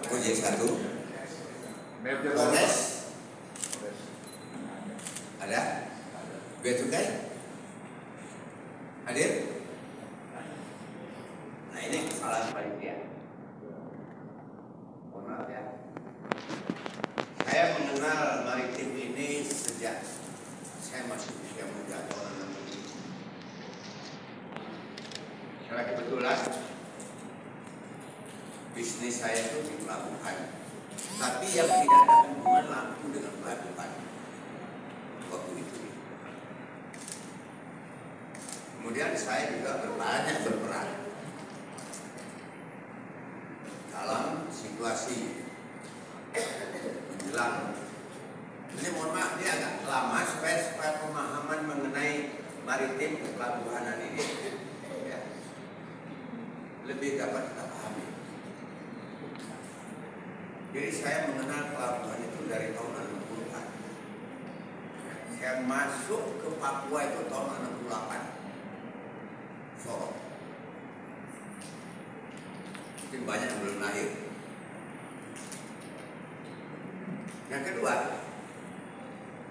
Project 1. Polres ada. Bea Cukai hadir. Nah, ini kesalahan panitia. Mohon maaf ya. Saya mengenal maritim ini sejak saya masih usia muda tahun 60. Karena kebetulan bisnis saya itu di pelabuhan, tapi yang tidak ada hubungan langsung dengan pelabuhan waktu itu. Kemudian saya juga banyak berperan dalam situasi menjelang. Ini mohon maaf, ini agak lama supaya pemahaman mengenai maritim pelabuhanan ini ya, lebih dapat kita pahami. Jadi saya mengenal pelabuhan itu dari tahun 60-an. Saya masuk ke Papua itu tahun 68. Sorong. Mungkin banyak yang belum lahir. Yang kedua,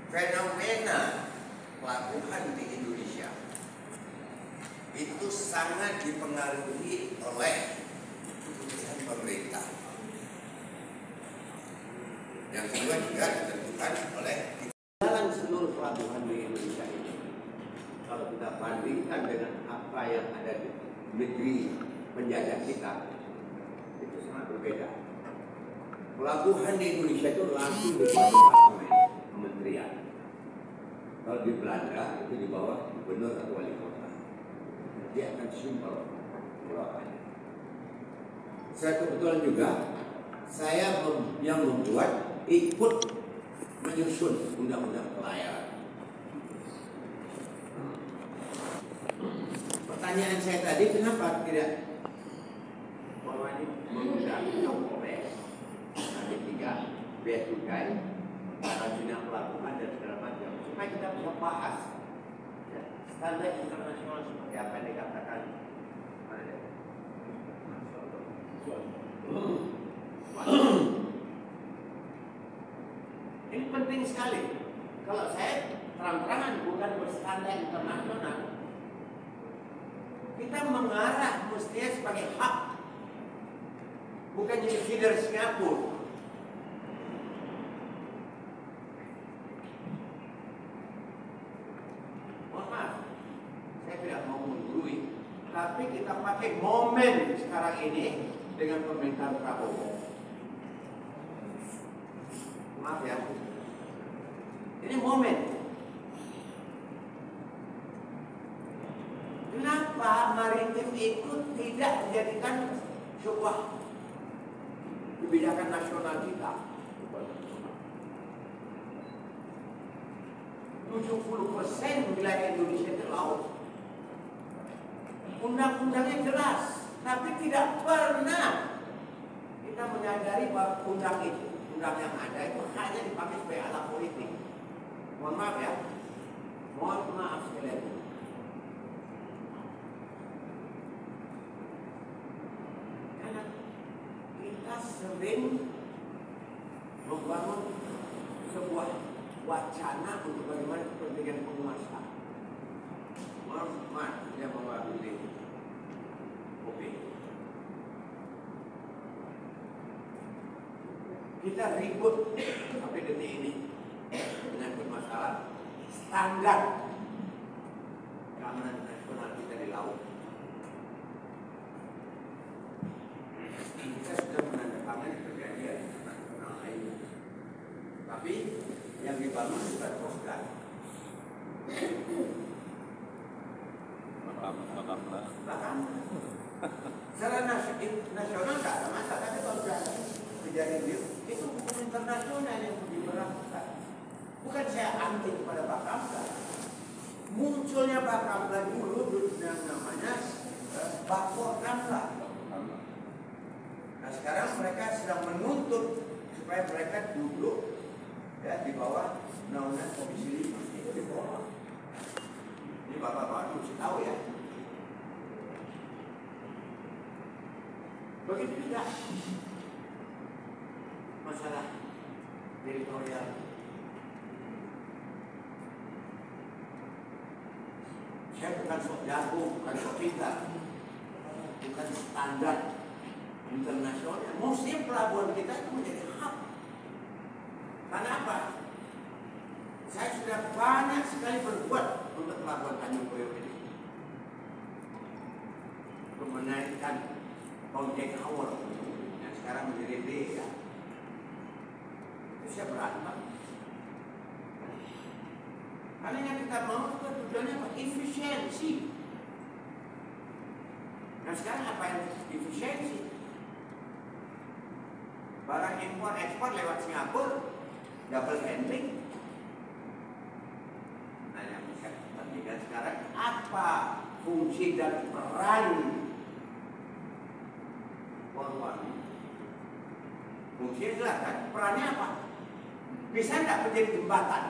fenomena pelabuhan di Indonesia itu sangat dipengaruhi oleh keputusan pemerintah. Yang kedua juga ditentukan oleh jalan seluruh pelabuhan di Indonesia ini. Kalau kita bandingkan dengan apa yang ada di negeri penjajah kita, itu sangat berbeda. Pelabuhan di Indonesia itu langsung di bawah departemen kementerian. Kalau di Belanda itu di bawah gubernur atau wali kota. Dia akan simpel pengelolaannya. Saya kebetulan juga yang membuat ikut menyusun undang-undang pelayaran. Pertanyaan saya tadi, kenapa tidak bahwa ini mengundang Polres, nanti 3 Bea Cukai, karantina pelabuhan dan segala macam, supaya kita bisa bahas ya, standar internasional seperti apa yang dikatakan. Ini penting sekali. Kalau saya terang-terangan bukan berstandar internasional, kita mengarah mestinya sebagai hak, bukan jadi feeder Singapura. Mohon maaf, saya tidak mau menggurui, tapi kita pakai momen sekarang ini dengan pemerintahan Prabowo. Maaf ya, ini momen. Kenapa maritim itu tidak dijadikan sebuah kebijakan nasional kita? 70% wilayah Indonesia itu laut. Undang-undangnya jelas, tapi tidak pernah kita menyadari bahwa undang yang ada itu hanya dipakai sebagai alat politik. Mohon maaf ya, mohon maaf sekali lagi. Karena kita sering membangun sebuah wacana untuk bagaimana kepentingan penguasa. Maaf, dia mewakili kopi. Kita ribut sampai detik ini dengan masalah standar keamanan nasional kita di laut. Kita sudah menandatangani perjanjian internasional lainnya, tapi yang dibangun bukan Coast Guard. Bahkan secara nasional tidak ada masalah, tapi kalau sudah kejadian itu hukum internasional yang diberlakukan. Bukan saya anti kepada Bakamla. Munculnya Bakamla dulu yang namanya Bakamla. Nah sekarang mereka sedang menuntut supaya mereka duduk ya di bawah undang-undang Komisi 5. Itu di bawah. Ini bapak-bapak harus tahu ya. Begitu juga masalah teritorial. Saya bukan sok jago, bukan sok pintar, bukan standar internasional. Mestinya pelabuhan kita itu menjadi hub. Karena apa? Saya sudah banyak sekali berbuat untuk pelabuhan Tanjung Priok ini, untuk menaikkan project hour yang sekarang menjadi desa. Itu saya berantem. Karena yang kita mau itu tujuannya apa? Efisiensi. Nah sekarang apa yang efisiensi? Barang impor ekspor lewat Singapura, double handling. Nah yang bisa perhatikan sekarang apa fungsi dan peran forward? Fungsinya jelas kan? Perannya apa? Bisa tidak menjadi jembatan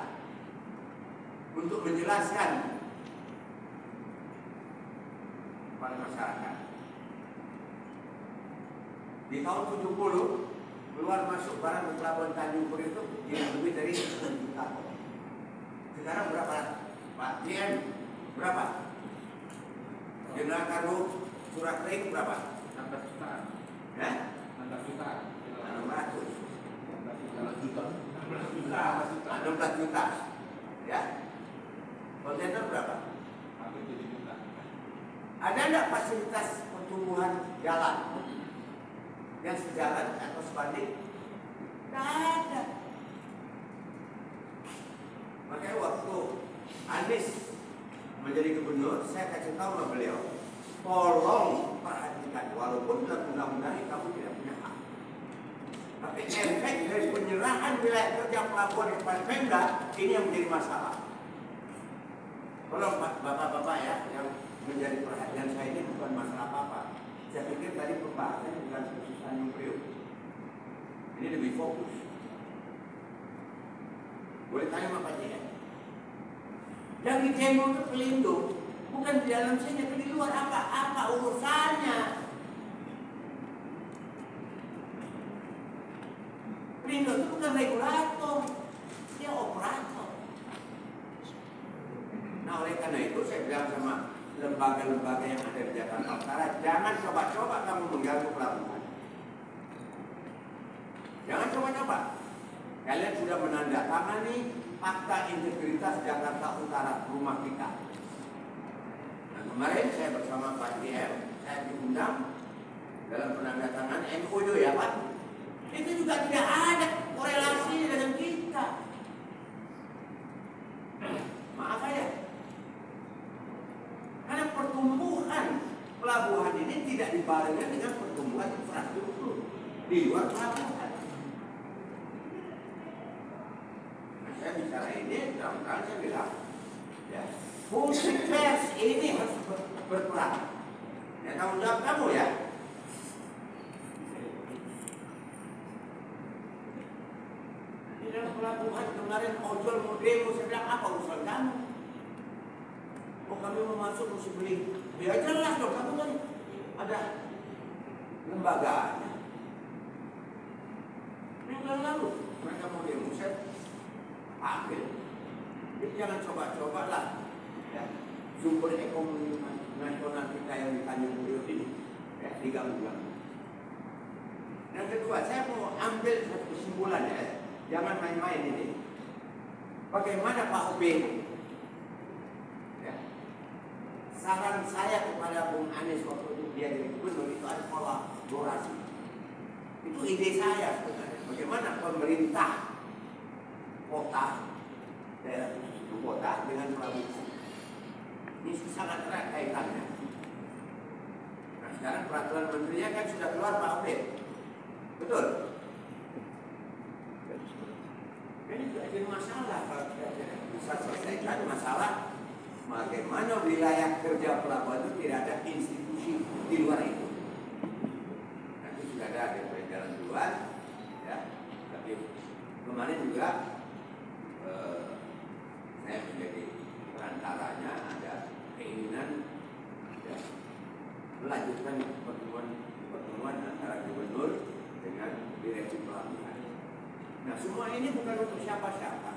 untuk menjelaskan pada masyarakat. Di tahun 70 keluar masuk barang di pelabuhan Tanjung Priok itu lebih dari 10 juta. Sekarang berapa? Pak JM berapa? General Kargo Surat Ring berapa? 16 juta. Ya? 16 juta. 600. 16 juta. 16 juta. Ya? Kontainer berapa? Hampir 7 juta. Ada enggak fasilitas pertumbuhan jalan yang sejalan atau sebanding? Tidak ada. Makanya waktu Anies menjadi gubernur, saya kasih tahu sama beliau, tolong perhatikan, walaupun dalam undang-undang kamu tidak punya hak, tapi efek dari penyerahan wilayah kerja pelabuhan kepada Pemda ini yang menjadi masalah. Tolong bapak-bapak ya, yang menjadi perhatian saya ini bukan masalah apa-apa. Saya pikir tadi pembahasannya bukan khusus Tanjung Priok. Ini lebih fokus. Boleh tanya sama Pak Jaya? Yang di demo itu pelindung, bukan di dalam sini, tapi di luar. Apa urusannya? Pelindung itu bukan regulator, dia operator. Nah oleh karena itu saya bilang sama lembaga-lembaga yang ada di Jakarta Utara, jangan coba-coba kamu mengganggu pelabuhan. Jangan coba-coba. Kalian sudah menandatangani Akta Integritas Jakarta Utara, rumah kita. Nah kemarin saya bersama Pak DM, saya diundang dalam penandatangan MOU ya Pak. Itu juga tidak ada korelasi dengan kita. Maaf aja. Karena pertumbuhan pelabuhan ini tidak dibarengi dengan pertumbuhan infrastruktur di luar pelabuhan. Nah, saya bicara ini, terang-terang saya bilang, ya, fungsi pers ini harus berperan. Ya, tanggung jawab kamu ya. Di dalam pelabuhan kemarin ojol mau demo, saya bilang apa urusan kamu? Oh kami mau masuk mesti beli. Ya jelas dong, kamu kan ada lembaganya. Minggu lalu mereka mau demo, saya ambil. Jadi jangan coba-coba lah. Ya, sumber ekonomi nasional kita yang di Tanjung Priok ini ya, diganggu-ganggu. Yang kedua, saya mau ambil satu kesimpulan ya, jangan main-main ini. Bagaimana Pak OB? Saran saya kepada Bung Anies waktu itu dia jadi gubernur itu ada kolaborasi. Itu ide saya sebenarnya. Bagaimana pemerintah kota, daerah ibu kota dengan pelabuhan. Ini sangat erat kaitannya. Nah sekarang peraturan menterinya kan sudah keluar Pak Obed. Betul? Ini juga jadi masalah kalau kita bisa selesaikan masalah. Bagaimana wilayah kerja pelabuhan itu tidak ada institusi di luar itu. Nanti sudah ada dari jalan duluan, ya. Tapi kemarin juga saya menjadi perantaranya, ada keinginan ya, melanjutkan pertemuan antara gubernur dengan direksi pelabuhan. Nah, semua ini bukan untuk siapa-siapa.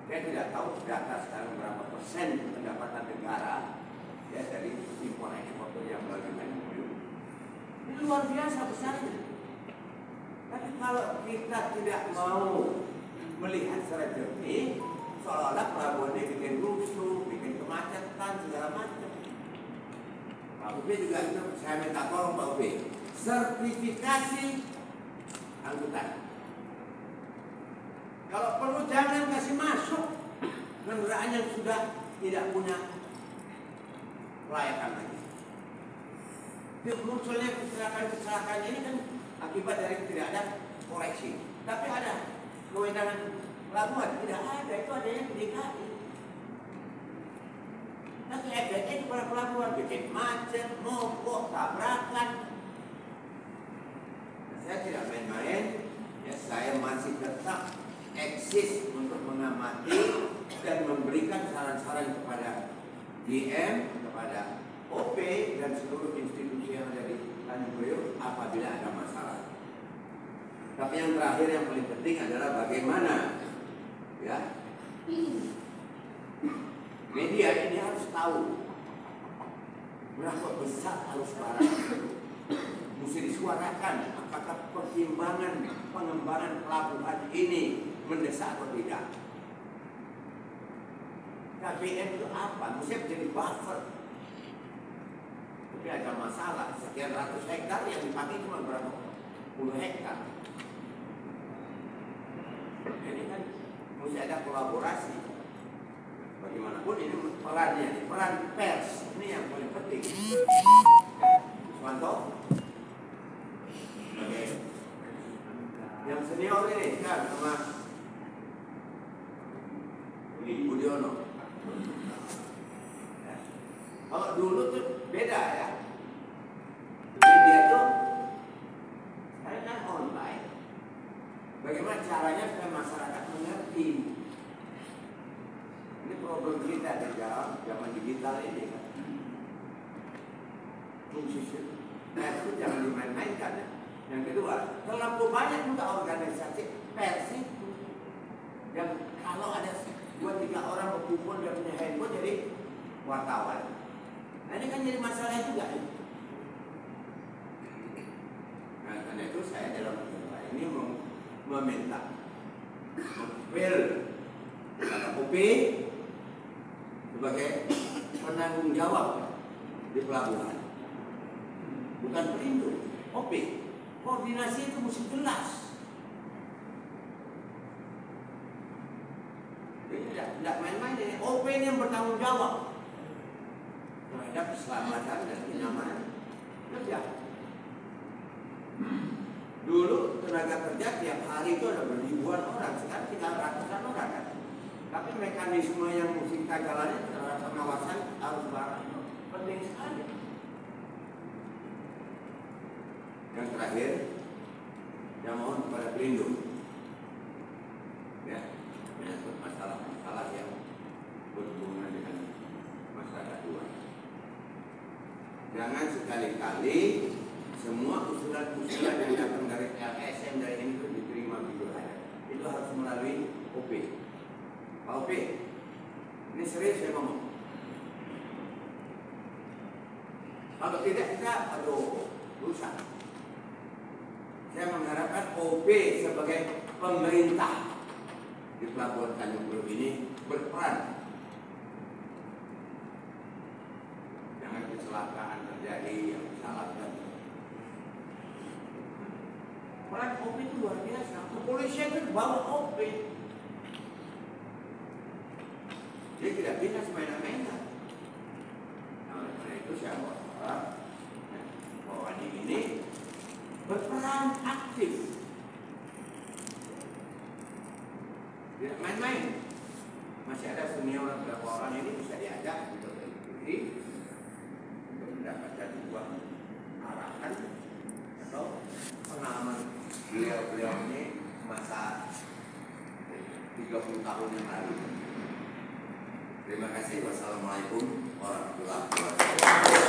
Saya tidak tahu data sekarang berapa persen pendapatan negara ya dari impor ekspor yang melalui MOU. Ini luar biasa besarnya. Tapi kalau kita tidak mau melihat secara jernih, seolah-olah pelabuhan ini bikin rusuh, bikin kemacetan, segala macam. Pak Ubi juga itu saya minta tolong Pak Ubi, sertifikasi angkutan. Kalau perlu jangan kasih masuk kendaraan yang sudah tidak punya layakan lagi. Munculnya kecelakaan ini kan akibat dari tidak ada koreksi. Tapi ada kewenangan pelabuhan, tidak ada, itu adanya di DKI. Tapi efeknya kepada pelabuhan bikin macet, mogok, tabrakan. Saya tidak main-main, ya saya masih tetap eksis untuk mengamati dan memberikan saran-saran kepada GM, kepada OP dan seluruh institusi yang ada di Tanjung Priok apabila ada masalah. Tapi yang terakhir yang paling penting adalah bagaimana ya media ini harus tahu berapa besar arus barang itu. Mesti disuarakan apakah pertimbangan pengembangan pelabuhan ini mendesak atau tidak. KBM itu apa? Mesti menjadi buffer. Tapi ada masalah, sekian ratus hektar yang dipakai cuma berapa puluh hektar. Ini kan mesti ada kolaborasi. Bagaimanapun ini perannya, peran pers ini yang paling penting. Suwanto, oke. Yang senior ini kan sama Budiono. Ya. Kalau dulu tuh beda ya. Media tuh sekarang kan online. Bagaimana caranya supaya masyarakat mengerti? Ini problem kita di dalam zaman digital ini kan. Nah itu jangan dimain-mainkan ya. Yang kedua, terlalu banyak juga organisasi pers itu yang kalau ada 2-3 orang berkumpul dan punya handphone jadi wartawan. Nah ini kan jadi masalah juga ya. Nah karena itu saya dalam masalah ini meminta apel kata OP sebagai penanggung jawab di pelabuhan, bukan pelindung. OP koordinasi itu mesti jelas. Jadi tidak main-main ini. OP ini yang bertanggung jawab terhadap keselamatan dan kenyamanan kerja. Dulu tenaga kerja tiap hari itu ada ribuan orang, sekarang tinggal ratusan orang kan. Tapi mekanisme yang mesti kita jalani terhadap pengawasan arus barang penting sekali. Yang terakhir, yang mohon kepada pelindung, ya, menyangkut masalah-masalah yang berhubungan dengan masyarakat luas. Jangan sekali-kali semua usulan-usulan yang datang dari LSM dari ini itu diterima begitu saja. Itu harus melalui OP. Pak OP, ini serius saya ngomong. Kalau tidak kita, rusak. Saya mengharapkan OP sebagai pemerintah di Pelabuhan Tanjung Priok ini berperan. Jangan kecelakaan terjadi yang disalahkan. Peran OP itu luar biasa. Kepolisian itu bawa OP. Dia tidak bisa semena-mena. Nah, karena itu saya berharap bahwa ini berperan aktif, tidak main-main. Masih ada senior beberapa orang ini bisa diajak untuk mengikuti untuk mendapatkan sebuah arahan atau pengalaman beliau ini masa 30 tahun yang lalu. Terima kasih. Wassalamualaikum warahmatullahi wabarakatuh.